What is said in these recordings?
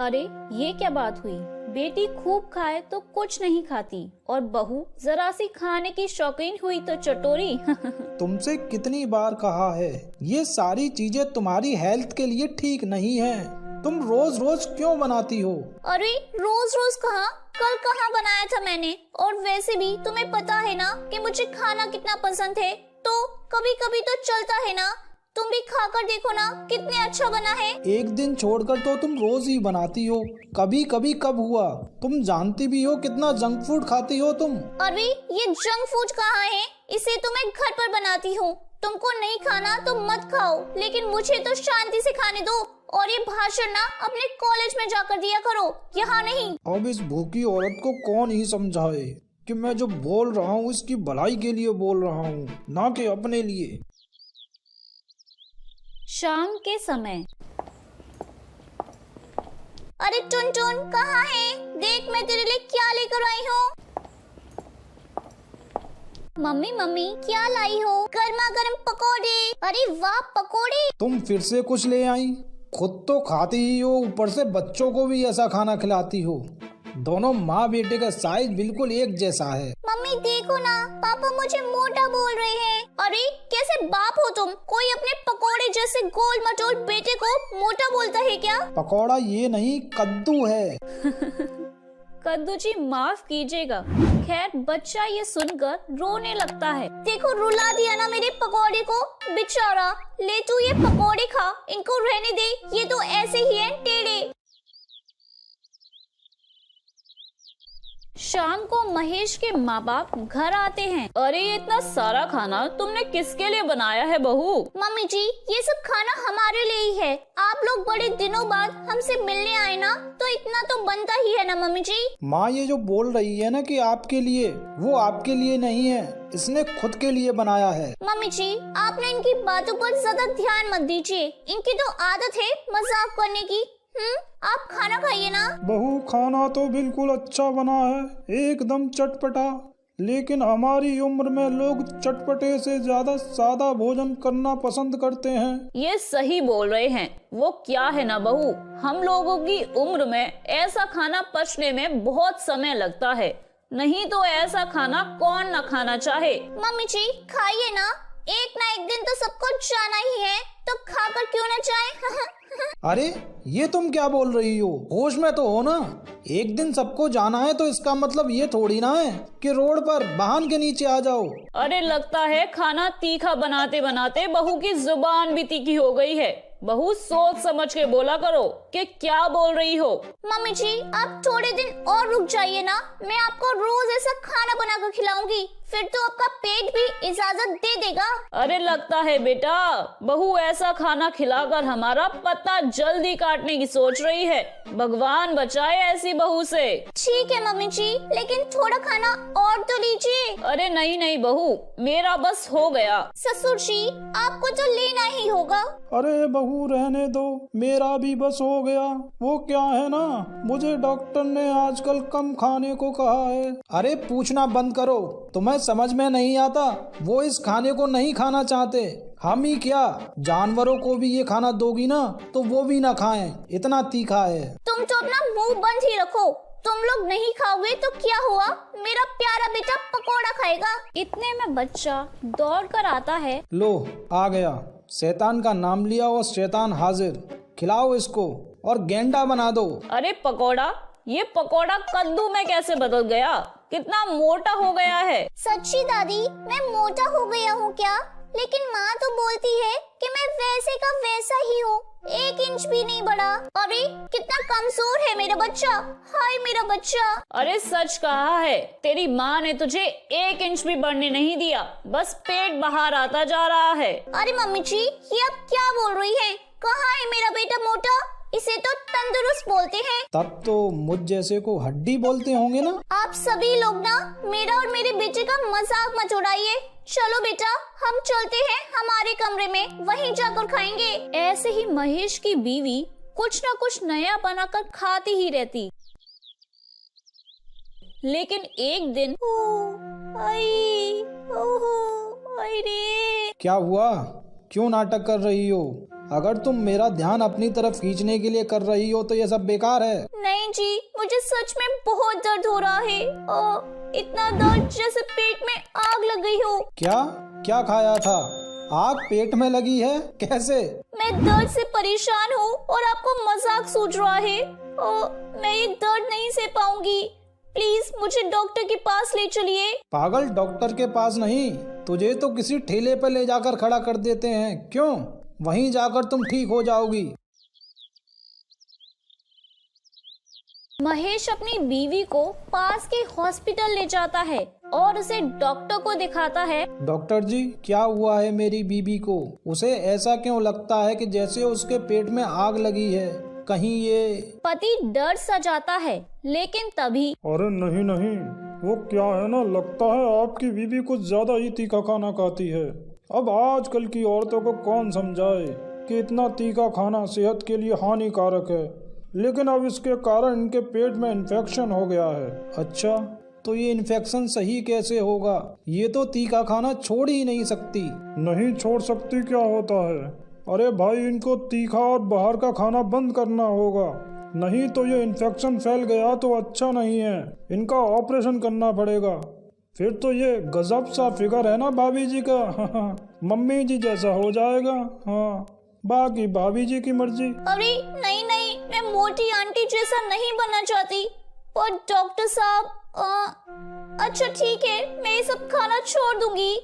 अरे ये क्या बात हुई? बेटी खूब खाए तो कुछ नहीं खाती और बहू जरा सी खाने की शौकीन हुई तो चटोरी। तुमसे कितनी बार कहा है, ये सारी चीजें तुम्हारी हेल्थ के लिए ठीक नहीं है। तुम रोज रोज क्यों बनाती हो? अरे रोज रोज कहाँ, कल कहाँ बनाया था मैंने। और वैसे भी तुम्हें पता है ना कि मुझे खाना कितना पसंद है, तो कभी कभी तो चलता है ना। तुम भी खाकर देखो ना कितने अच्छा बना है। एक दिन छोड़कर तो तुम रोज ही बनाती हो, कभी कभी कब हुआ? तुम जानती भी हो कितना जंक फूड खाती हो तुम। अरे ये जंक फूड कहाँ है? इसे तो मैं घर पर बनाती हूँ। तुमको नहीं खाना तो मत खाओ, लेकिन मुझे तो शांति से खाने दो। और ये भाषण ना अपने कॉलेज में जाकर दिया करो, यहाँ नहीं। अब इस भूखी औरत को कौन ही समझाए कि मैं जो बोल रहा हूँ इसकी भलाई के लिए बोल रहा हूँ, ना कि अपने लिए। शाम के समय। अरे टुनटुन कहाँ है? देख मैं तेरे लिए क्या लेकर आई हूँ। मम्मी मम्मी क्या लाई हो? गर्मा गर्म पकोड़े। अरे वाह पकोड़े। तुम फिर से कुछ ले आई? खुद तो खाती ही हो, ऊपर से बच्चों को भी ऐसा खाना खिलाती हो। दोनों माँ बेटे का साइज बिल्कुल एक जैसा है। मम्मी देखो ना, पापा मुझे मोटा बोल रहे हैं। अरे कैसे बाप हो तुम? कोई अपने पकोड़े जैसे गोल मटोल बेटे को मोटा बोलता है क्या? पकोड़ा ये नहीं, कद्दू है। कद्दू जी माफ कीजिएगा। खैर बच्चा ये सुनकर रोने लगता है। देखो रुला दिया ना मेरे पकोड़े को, बेचारा। ले तू ये पकोड़े खा, इनको रहने दे, ये तो ऐसे ही हैं टेढ़े। शाम को महेश के माँ बाप घर आते हैं। अरे ये इतना सारा खाना तुमने किसके लिए बनाया है बहू? मम्मी जी ये सब खाना हमारे लिए ही है। आप लोग बड़े दिनों बाद हमसे मिलने आए ना, तो इतना तो बनता ही है ना मम्मी जी। माँ ये जो बोल रही है ना कि आपके लिए, वो आपके लिए नहीं है, इसने खुद के लिए बनाया है। मम्मी जी आपने इनकी बातों पर ज्यादा ध्यान मत दीजिए, इनकी तो आदत है मजाक करने की। आप खाना खाइए ना। बहू खाना तो बिल्कुल अच्छा बना है, एकदम चटपटा। लेकिन हमारी उम्र में लोग चटपटे से ज्यादा सादा भोजन करना पसंद करते हैं। ये सही बोल रहे हैं। वो क्या है ना बहू, हम लोगों की उम्र में ऐसा खाना पचने में बहुत समय लगता है, नहीं तो ऐसा खाना कौन न खाना चाहे। मम्मी जी खाइए ना, एक ना एक दिन तो सबको जाना ही है, तो खाकर क्यों न जाए। अरे ये तुम क्या बोल रही हो? होश में तो हो ना। एक दिन सबको जाना है तो इसका मतलब ये थोड़ी ना है कि रोड पर वाहन के नीचे आ जाओ। अरे लगता है खाना तीखा बनाते बनाते बहू की जुबान भी तीखी हो गई है। बहू सोच समझ के बोला करो कि क्या बोल रही हो। मम्मी जी आप थोड़े दिन और रुक जाइए ना, मैं आपको रोज ऐसा खाना बनाकर खिलाऊंगी, फिर तो आपका पेट भी इजाजत दे देगा। अरे लगता है बेटा बहू ऐसा खाना खिलाकर हमारा पत्ता जल्दी काटने की सोच रही है। भगवान बचाए ऐसी बहू से। ठीक है मम्मी जी, लेकिन थोड़ा खाना और तो लीजिए। अरे नहीं नहीं बहू, मेरा बस हो गया। ससुर जी आपको तो लेना ही होगा। अरे बहू रहने दो, मेरा भी बस हो गया। वो क्या है ना, मुझे डॉक्टर ने आजकल कम खाने को कहा है। अरे पूछना बंद करो, तुम्हें समझ में नहीं आता? वो इस खाने को नहीं खाना चाहते, हम ही क्या जानवरों को भी ये खाना दोगी ना तो वो भी ना खाएं, इतना तीखा है। तुम तो अपना मुंह बंद ही रखो। तुम लोग नहीं खाओगे तो क्या हुआ, मेरा प्यारा बेटा पकोड़ा खाएगा। इतने में बच्चा दौड़ कर आता है। लो आ गया, शैतान का नाम लिया और शैतान हाजिर। खिलाओ इसको और गेंडा बना दो। अरे पकोड़ा, ये पकोड़ा कद्दू में कैसे बदल गया? कितना मोटा हो गया है। सच्ची दादी मैं मोटा हो गया हूँ क्या? लेकिन माँ तो बोलती है कि मैं वैसे का वैसा ही हूँ, 1 इंच भी नहीं बढ़ा। अरे कितना कमजोर है मेरा बच्चा, हाय मेरा बच्चा। अरे सच कहा है, तेरी माँ ने तुझे 1 इंच भी बढ़ने नहीं दिया, बस पेट बाहर आता जा रहा है। अरे मम्मी जी ये आप क्या बोल रही हैं? कहाँ है मेरा बेटा मोटा? इसे तो तंदुरुस्त बोलते हैं। तब तो मुझ जैसे को हड्डी बोलते होंगे ना। आप सभी लोग ना मेरा और मेरे बेटे का मजाक मत उड़ाइए। चलो बेटा हम चलते हैं हमारे कमरे में, वहीं जाकर खाएंगे। ऐसे ही महेश की बीवी कुछ न कुछ नया बनाकर खाती ही रहती। लेकिन एक दिन क्या हुआ? क्यों नाटक कर रही हो? अगर तुम मेरा ध्यान अपनी तरफ खींचने के लिए कर रही हो तो ये सब बेकार है। नहीं जी, मुझे सच में बहुत दर्द हो रहा है। इतना दर्द जैसे पेट में आग लग गई हो। क्या क्या खाया था? आग पेट में लगी है? कैसे? मैं दर्द से परेशान हूँ और आपको मजाक सूझ रहा है। मैं ये दर्द नहीं सह पाऊंगी। प्लीज मुझे डॉक्टर के पास ले चलिए। पागल, डॉक्टर के पास नहीं, तुझे तो किसी ठेले पर ले जाकर खड़ा कर देते हैं। क्यों? वहीं जाकर तुम ठीक हो जाओगी। महेश अपनी बीवी को पास के हॉस्पिटल ले जाता है और उसे डॉक्टर को दिखाता है। डॉक्टर जी, क्या हुआ है मेरी बीबी को? उसे ऐसा क्यों लगता है कि जैसे उसके पेट में आग लगी है? कहीं ये... पति डर सा जाता है, लेकिन तभी... अरे नहीं नहीं, वो क्या है ना, लगता है आपकी बीबी कुछ ज्यादा ही तीखा खाना खाती है। अब आजकल की औरतों को कौन समझाए कि इतना तीखा खाना सेहत के लिए हानिकारक है, लेकिन अब इसके कारण इनके पेट में इन्फेक्शन हो गया है। अच्छा, तो ये इन्फेक्शन सही कैसे होगा? ये तो तीखा खाना छोड़ ही नहीं सकती। नहीं छोड़ सकती क्या होता है? अरे भाई, इनको तीखा और बाहर का खाना बंद करना होगा, नहीं तो ये इन्फेक्शन फैल गया तो अच्छा नहीं है। इनका ऑपरेशन करना पड़ेगा। फिर तो ये गजब सा फिगर है ना भाभी जी का। मम्मी जी जैसा हो जाएगा। हाँ, बाकी भाभी जी की मर्जी। अरे नहीं नहीं, मैं मोटी आंटी जैसा नहीं बनना चाहती। पर डॉक्टर साहब, अच्छा ठीक है, मैं ये सब खाना छोड़ दूंगी।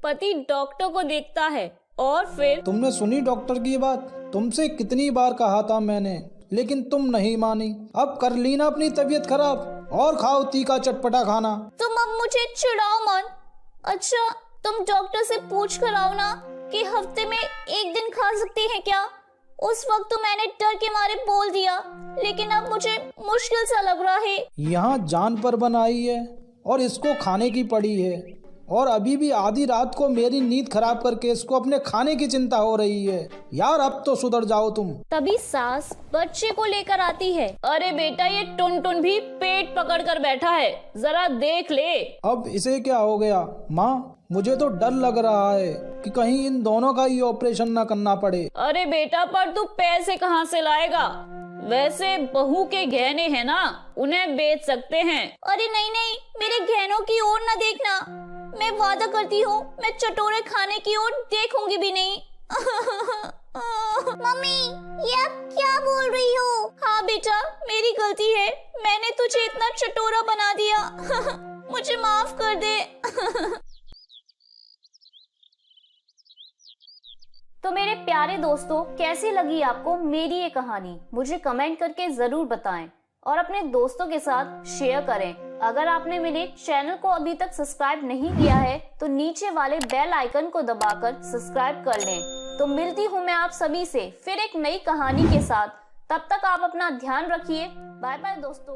पति डॉक्टर को देखता है और फिर... तुमने सुनी डॉक्टर की बात? तुमसे कितनी बार कहा था मैंने, लेकिन तुम नहीं मानी। अब कर ली ना अपनी तबीयत खराब, और खाओ तीखा चटपटा खाना। तुम अब मुझे चिढ़ाओ मत। अच्छा, तुम डॉक्टर से पूछ कर आओ ना कि हफ्ते में एक दिन खा सकते हैं क्या। उस वक्त तो मैंने डर के मारे बोल दिया, लेकिन अब मुझे मुश्किल सा लग रहा है। यहाँ जान पर बनाई है और इसको खाने की पड़ी है, और अभी भी आधी रात को मेरी नींद खराब करके इसको अपने खाने की चिंता हो रही है। यार, अब तो सुधर जाओ तुम। तभी सास बच्चे को लेकर आती है। अरे बेटा, ये टुन टुन भी पेट पकड़ कर बैठा है, जरा देख ले। अब इसे क्या हो गया? माँ, मुझे तो डर लग रहा है कि कहीं इन दोनों का ही ऑपरेशन ना करना पड़े। अरे बेटा, पर तू पैसे कहाँ से लाएगा? वैसे बहू के गहने हैं ना, उन्हें बेच सकते हैं। अरे नहीं नहीं, मेरे गहनों की ओर न देखना। मैं वादा करती हूँ, मैं चटोरे खाने की ओर देखूंगी भी नहीं। मम्मी, ये आप क्या बोल रही हो? हाँ बेटा, मेरी गलती है, मैंने तुझे इतना चटोरा बना दिया। मुझे माफ कर दे। तो मेरे प्यारे दोस्तों, कैसी लगी आपको मेरी ये कहानी? मुझे कमेंट करके जरूर बताएं और अपने दोस्तों के साथ शेयर करें। अगर आपने मेरे चैनल को अभी तक सब्सक्राइब नहीं किया है तो नीचे वाले बेल आइकन को दबाकर सब्सक्राइब कर लें। तो मिलती हूँ मैं आप सभी से फिर एक नई कहानी के साथ। तब तक आप अपना ध्यान रखिए। बाय बाय दोस्तों।